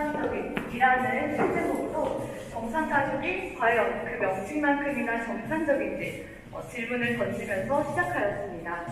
정상적인이라는 소제목으로 정상가족이 과연 그 명칭만큼이나 정상적인지 질문을 던지면서 시작하였습니다.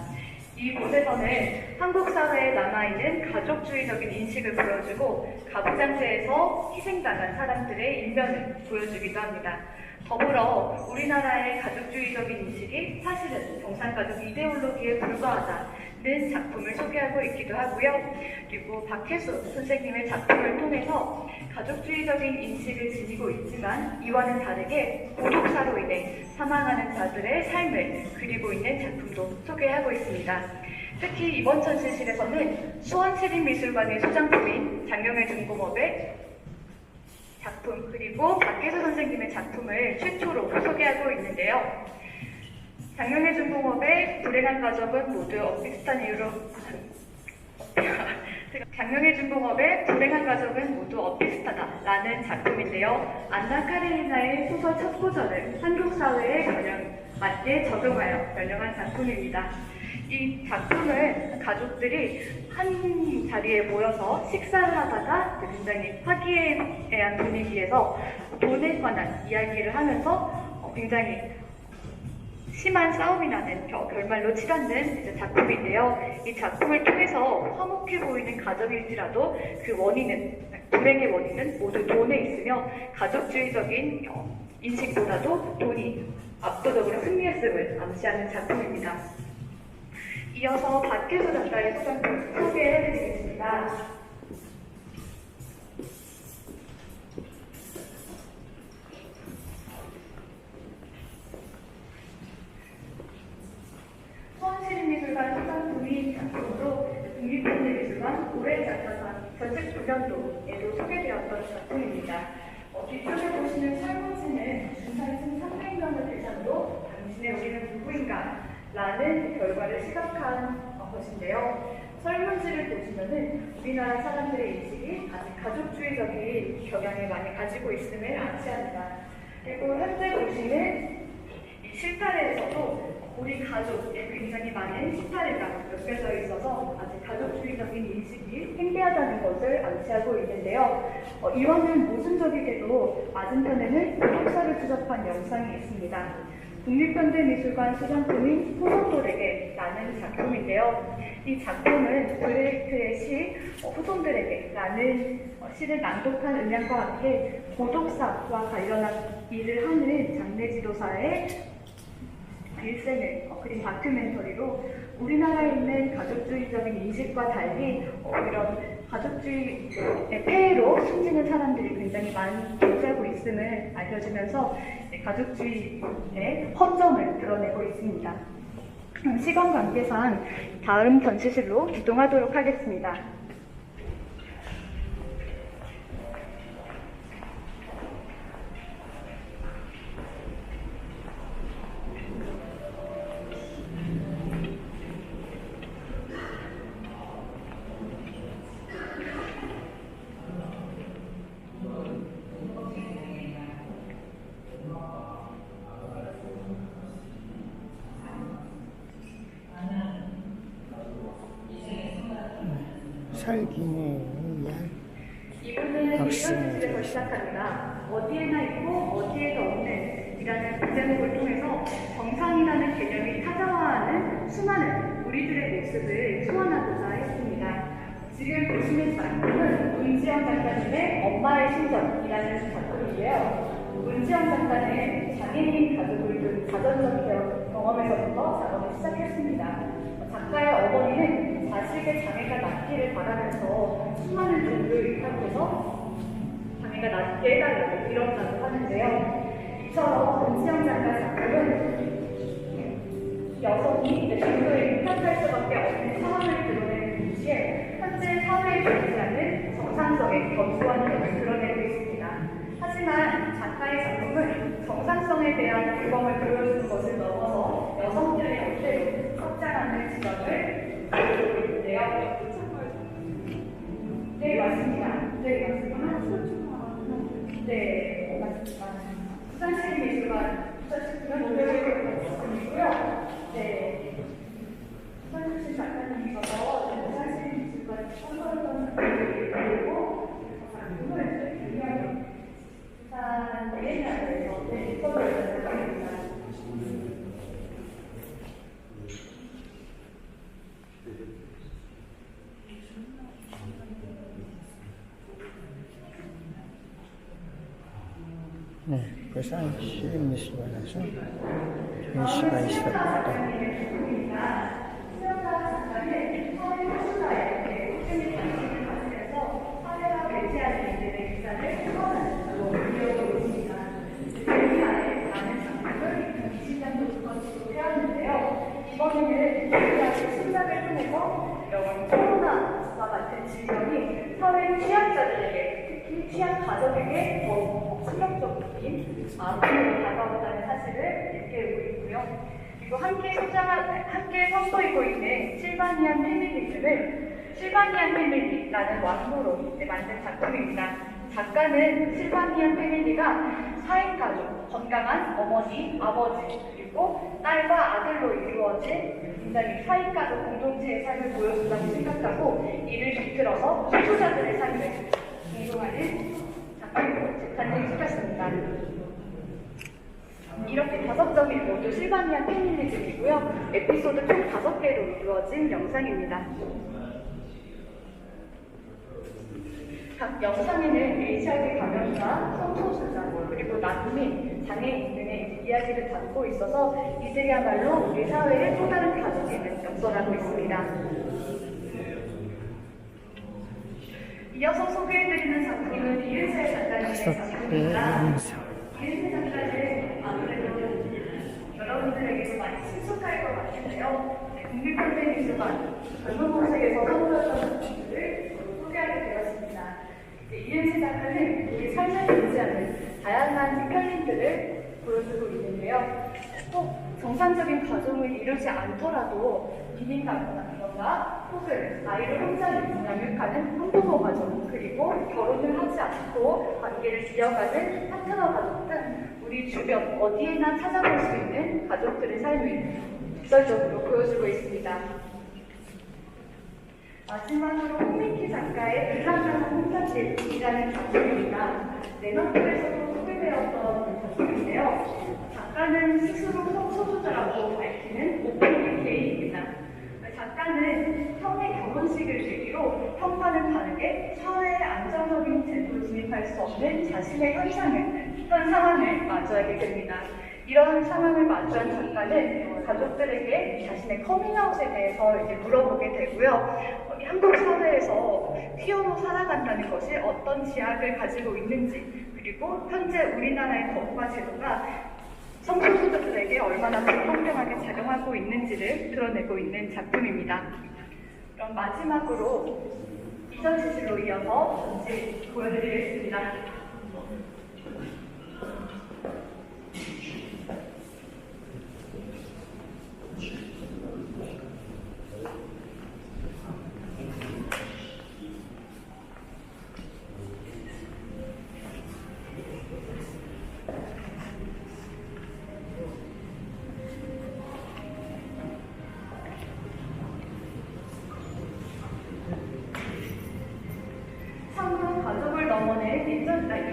이 곳에서는 한국 사회에 남아있는 가족주의적인 인식을 보여주고 가부장제에서 희생당한 사람들의 인면을 보여주기도 합니다. 더불어 우리나라의 가족주의적인 인식이 사실은 정상가족 이데올로기에 불과하다는 작품을 소개하고 있기도 하고요. 그리고 박혜수 선생님의 작품을 통해서 가족주의적인 인식을 지니고 있지만 이와는 다르게 고독사로 인해 사망하는 자들의 삶을 그리고 있는 작품도 소개하고 있습니다. 특히 이번 전시실에서는 수원시립미술관의 소장품인 장명의 중공업의 작품 그리고 박혜수 선생님의 작품을 최초로 소개하고 있는데요. 장명의 중공업의 불행한 가족은 모두 비슷한 이유로 장명의 중공업의 불행한 가족은 모두 엇비슷하다라는 작품인데요. 안나 카레니나의 소설 첫 고전을 한국 사회에 맞게 적용하여 변형한 작품입니다. 이 작품은 가족들이 한 자리에 모여서 식사를 하다가 굉장히 화기애애한 분위기에서 돈에 관한 이야기를 하면서 굉장히 심한 싸움이 나는 결말로 치닫는 작품인데요. 이 작품을 통해서 화목해 보이는 가정일지라도 그 불행의 원인은 모두 돈에 있으며 가족주의적인 인식보다도 돈이 압도적으로 승리했음을 암시하는 작품입니다. 이어서 박혜수 작가의 소장품 소개해드리겠습니다. 수원시립미술관 소장품이 작품으로 국립현대미술관 올해 작가상 전책조연도에도 소개되었던 작품입니다. 뒤쪽에 보시는 설문지는 준사이승 300명을 대상으로 당신의 우리는 누구인가? 라는 결과를 시각한 것인데요. 설문지를 보시면은 우리나라 사람들의 인식이 아직 가족주의적인 경향을 많이 가지고 있음을 암시합니다. 그리고 현재 보시는 이 실타래에서도 우리 가족에 굉장히 많은 실타래가 엮여져 있어서 아직 가족주의적인 인식이 팽배하다는 것을 암시하고 있는데요. 이와는 모순적이게도 맞은편에는 고독사를 추적한 영상이 있습니다. 국립현대미술관 소장품인 후손들에게라는 작품인데요. 이 작품은 브레이크의 시 후손들에게라는 시를 낭독한 음향과 함께 고독사와 관련한 일을 하는 장례지도사의 일생을 그린 다큐멘터리로 우리나라에 있는 가족주의적인 인식과 달리 이런 가족주의의 폐해로 숨지는 사람들이 굉장히 많이 존재하고 있음을 알려주면서 가족주의의 허점을 드러내고 있습니다. 시간 관계상 다음 전시실로 이동하도록 하겠습니다. 살기에 의한 이분은 집에서 시작합니다. 어디에나 있고 어디에도 없는 이라는 부제목을 통해서 정상이라는 개념이 타자화하는 수많은 우리들의 모습을 소환하고자 했습니다. 지금 보시는 작품은 문지영 작가님의 엄마의 신전이라는 작품인데요. 문지영 작가는 장애인 가족을 둔 가정적 케어 경험에서부터 작업을 시작했습니다. 작가의 어머니는 자식의 장애가 낫기를 바라면서 수많은 종교를 입학해서 장애가 낫게 해달라고 빌었다고 하는데요. 이처럼 문지영 작가 작품은 여성이 종교에 입학할 수밖에 없는 상황을 드러내는 동시에 현재 사회에 존재하는 정상성의 견고한 점을 드러내고 있습니다. 하지만 작가의 작품은 정상성에 대한 규범을 보여주는 것을 넘어서 여성들의 역대로 확장하는 지점을 보여주고 있는데요. 네, 맞습니다. 네, 맞습니다. 네, 맞습니다. 수산시립미술관 수산시립미술관 목요일 작품이고요. 네, 수산시립 작가님이셔서 수산시립미술관 네, 그래서 시간 뉴스가 나서 전시가 있었다. 이번에는 신작을 통해서 이런 코로나와 같은 질병이 사회 취약자들에게, 특히 취약 가족에게 더 충격적인 아픔으로 다가온다는 사실을 일깨우고 있고요. 그리고 함께 선보이고 있는 실바니안 패밀리즘을 실바니안 패밀리라는 왕으로 만든 작품입니다. 작가는 실바니안 패밀리가 4인 가족, 건강한 어머니, 아버지, 그리고 딸과 아들로 이루어진 굉장히 4인 가족 공동체의 삶을 보여준다고 생각하고 이를 비틀어서 소수자들의 삶을 공동하는 작품으로 탄생시켰습니다. 이렇게 5점이 모두 실바니안 패밀리즘이고요. 에피소드 총 5개로 이루어진 영상입니다. 각 영상에는 HIV 감염자, 성소수자, 그리고 난민, 장애인 등의 이야기를 담고 있어서 이들이야말로 우리 사회의 또 다른 가족임을 역설하고 있습니다. 이어서 소개해드리는 작품은 이은세 작가님의 작품입니다. 이은세 작가는 아무래도 여러분들에게도 많이 친숙할 것 같은데요. 국립현대미술관 젊은공색에서 선보였던 작품들을 소개하게 되었습니다. 이은세 작가는 우리 삶에 존재하는 다양한 디칼린들을 보여주고 있는데요. 꼭 정상적인 가정을 이루지 않더라도 이민 가거나 혹은 아이를 혼자 양육하는 한부모 가정, 그리고 결혼을 하지 않고 관계를 이어가는 파트너 가족 등 우리 주변 어디에나 찾아볼 수 있는 가족들의 삶을 직설적으로 보여주고 있습니다. 마지막으로 홍민기 작가의 불안한 혼자길이라는 작품입니다. 내너플에서도 소개되었던 작품인데요. 작가는 스스로 성소수자라고 밝히는 오픈리 게이입니다. 작가는 형의 결혼식을 계기로 형과는 다르게 사회의 안정적인 제도로 진입할 수 없는 자신의 현 상황을 마주하게 됩니다. 이런 상황을 마주한 작가는 가족들에게 자신의 커밍아웃에 대해서 이제 물어보게 되고요. 한국 사회에서 퀴어로 살아간다는 것이 어떤 지향을 가지고 있는지, 그리고 현재 우리나라의 법과 제도가 성소수자들에게 얼마나 불공평하게 작용하고 있는지를 드러내고 있는 작품입니다. 그럼 마지막으로 이전 시술로 이어서 전시 보여드리겠습니다.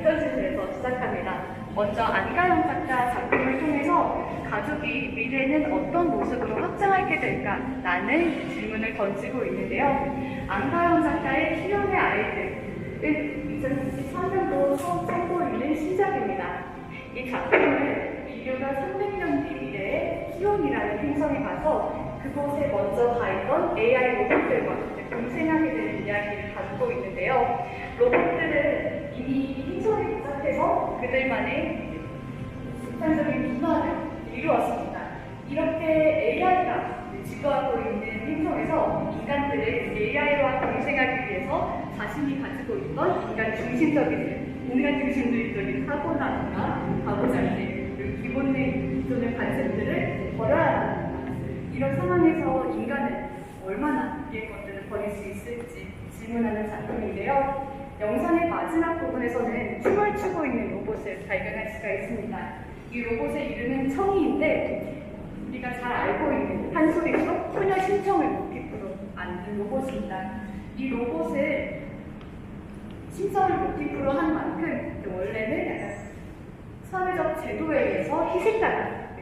이전시술에서 시작합니다. 먼저 안가영 작가 작품을 통해서 가족이 미래에는 어떤 모습으로 확장하게 될까라는 질문을 던지고 있는데요. 안가영 작가의 희연의 아이들은 2023년도 처음 선보이는 신작입니다. 이 작품은 인류가 300년 뒤 미래에 희원이라는 행성에 가서 그곳에 먼저 가 있던 AI 로봇들과 공생하게 되는 이야기를 담고 있는데요. 로봇들은 이미 행성에 도착해서 그들만의 집단적인 문화를 이루었습니다. 이렇게 AI가 지도하고 있는 행성에서 인간들은 AI와 공생하기 위해서 자신이 가지고 있던 인간 중심주의적인 사고나 가부장제, 그리고 기본의 기존의 관습들을 버려야 합니다. 이런 상황에서 인간은 얼마나 위의 것들을 버릴 수 있을지 질문하는 작품인데요. 영상의 마지막 부분에서는 춤을 추고 있는 로봇을 발견할 수가 있습니다. 이 로봇의 이름은 청이인데 우리가 잘 알고 있는 한소리로 소녀 심청을 모티프로 만든 로봇입니다. 이 로봇을 심청을 모티프로 한 만큼 원래는 약간 사회적 제도에 의해서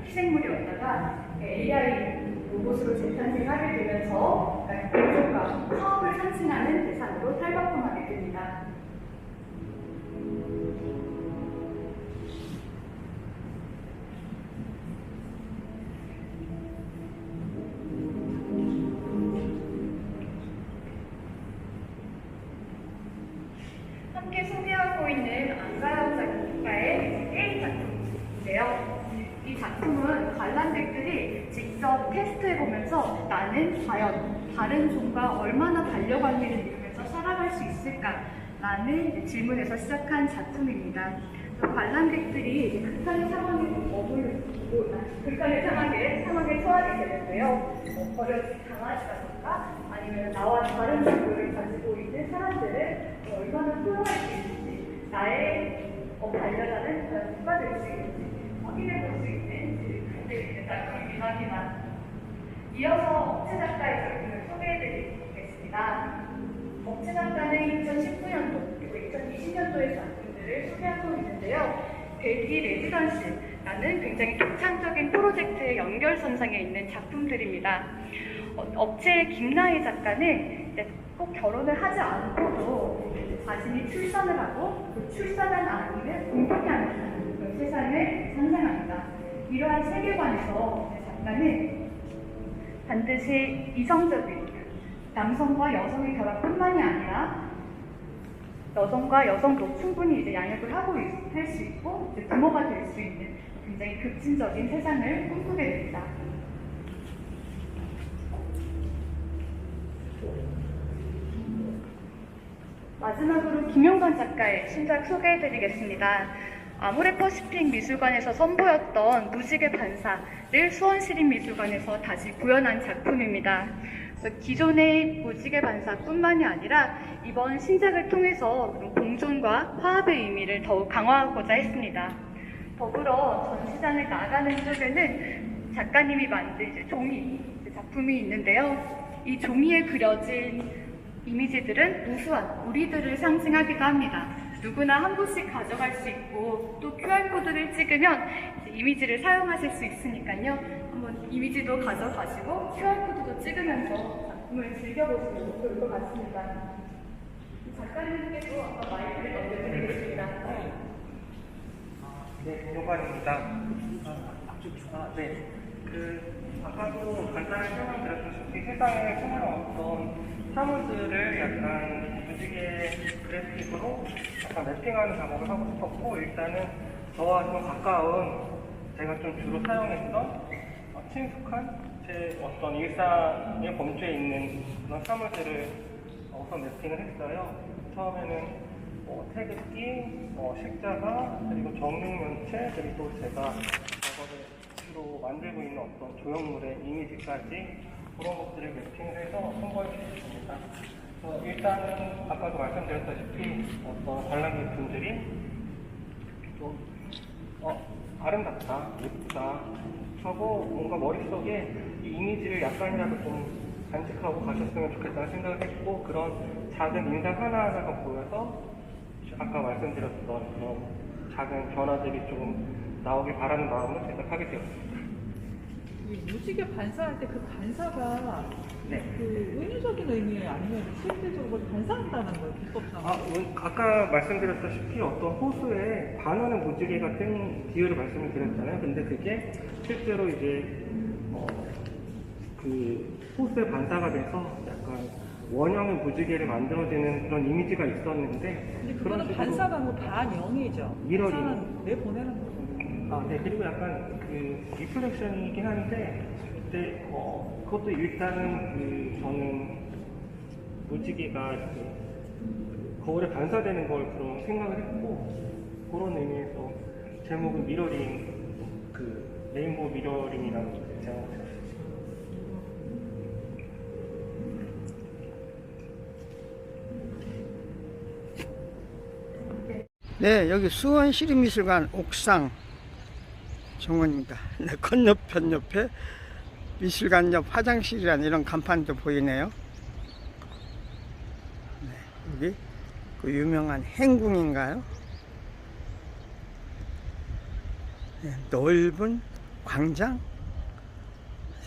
희생물이었다가 AI 로봇으로 재탄생하게 되면서 공존과 사업을 상징하는 대상으로 탈바꿈하게 됩니다. 함께 소개하고 있는 안가영 작가의 게임 작품인데요. 이 작품은 관람객들이 직접 테스트해보면서 나는 과연 다른 종과 얼마나 반려관계를 이루면서 살아갈 수 있을까라는 질문에서 시작한 작품입니다. 관람객들이 극한의 상황에 처하게 되는데요. 버려진 강아지라든가 아니면 나와 다른 종교를 가지고 있는 사람들을 얼마나 포용할 수 있는지, 나의 반려자는 과연 누가 될 수 있는지 확인해 볼 수 있는 작품입니다. 이어서 억채 작가의 작품을 소개해드리겠습니다. 억채 작가는 2019년도 그리고 2020년도의 작품들을 소개하고 있는데요. 벨기 레지던스라는 굉장히 독창적인 프로젝트의 연결선상에 있는 작품들입니다. 업체의 김나희 작가는 꼭 결혼을 하지 않고도 자신이 출산을 하고 그 출산한 아기를 공격하는 그런 세상을 상상합니다. 이러한 세계관에서 작가는 반드시 이성적인 남성과 여성의 결합뿐만이 아니라 여성과 여성도 충분히 이제 양육을 하고 할 수 있고 이제 부모가 될 수 있는 굉장히 급진적인 세상을 꿈꾸게 됩니다. 마지막으로 김용건 작가의 신작 소개해드리겠습니다. 아모레퍼시픽 미술관에서 선보였던 무지개 반사를 수원시립미술관에서 다시 구현한 작품입니다. 기존의 무지개 반사뿐만이 아니라 이번 신작을 통해서 공존과 화합의 의미를 더욱 강화하고자 했습니다. 더불어 전시장을 나가는 쪽에는 작가님이 만든 종이 작품이 있는데요. 이 종이에 그려진 이미지들은 우수한 우리들을 상징하기도 합니다. 누구나 한 부씩 가져갈 수 있고 또 QR코드를 찍으면 이미지를 사용하실 수 있으니까요. 한번 이미지도 가져가시고 QR코드도 찍으면서 작품을 즐겨보시면 좋을 것 같습니다. 작가님께도 아까 마이크를 넘겨드리겠습니다. 네, 요관입니다. 아까도 간단히 설명드렸다시피 세상에 숨은 어떤 사물들을 약간 무지개 그래픽으로 약간 맵핑하는 작업을 하고 싶었고, 일단은 저와 좀 가까운 제가 좀 주로 사용했던 친숙한 제 어떤 일상의 범주에 있는 그런 사물들을 우선 맵핑을 했어요. 처음에는 태극기, 십자가, 그리고 정육면체, 그리고 제가 저거를 주로 만들고 있는 어떤 조형물의 이미지까지 그런 것들을 매칭을 해서 선보여 주셨습니다. 일단은 아까도 말씀드렸다시피 어떤 관람객분들이 좀 아름답다, 예쁘다 하고 뭔가 머릿속에 이 이미지를 약간이라도 좀 간직하고 가셨으면 좋겠다는 생각을 했고, 그런 작은 인상 하나하나가 보여서 아까 말씀드렸던 그런 작은 변화들이 조금 나오길 바라는 마음으로 제작하게 되었습니다. 이 무지개 반사할 때 그 반사가 그 은유적인 의미예요? 아니면 실질적으로 반사한다는 거예요? 기법상? 아까 말씀드렸다시피 어떤 호수에 반하는 무지개 같은 비유를 말씀을 드렸잖아요. 근데 그게 실제로 이제 그 호수에 반사가 돼서 약간 원형의 무지개를 만들어지는 그런 이미지가 있었는데, 근데 그거는 반사가 뭐 반영이죠. 미러링. 반사는 내보내는 거죠. 네, 그리고 약간 그 리플렉션이긴 한데, 근데 그것도 일단은 저는 무지개가 이렇게 거울에 반사되는 걸 그런 생각을 했고, 그런 의미에서 제목은 미러링, 그 레인보우 미러링이라는 제목을 했어요. 네, 여기 수원시립미술관 옥상 정원입니다. 네, 건너편 옆에 미술관 옆 화장실이라는 이런 간판도 보이네요. 네, 여기 그 유명한 행궁인가요? 네, 넓은 광장,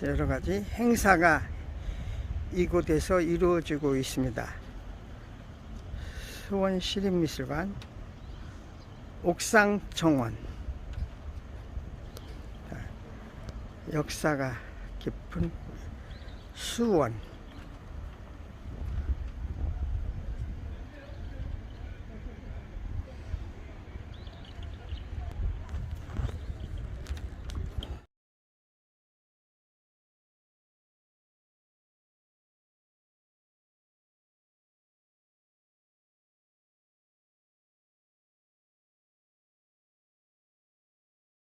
여러 가지 행사가 이곳에서 이루어지고 있습니다. 수원시립미술관 옥상 정원. 역사가 깊은 수원.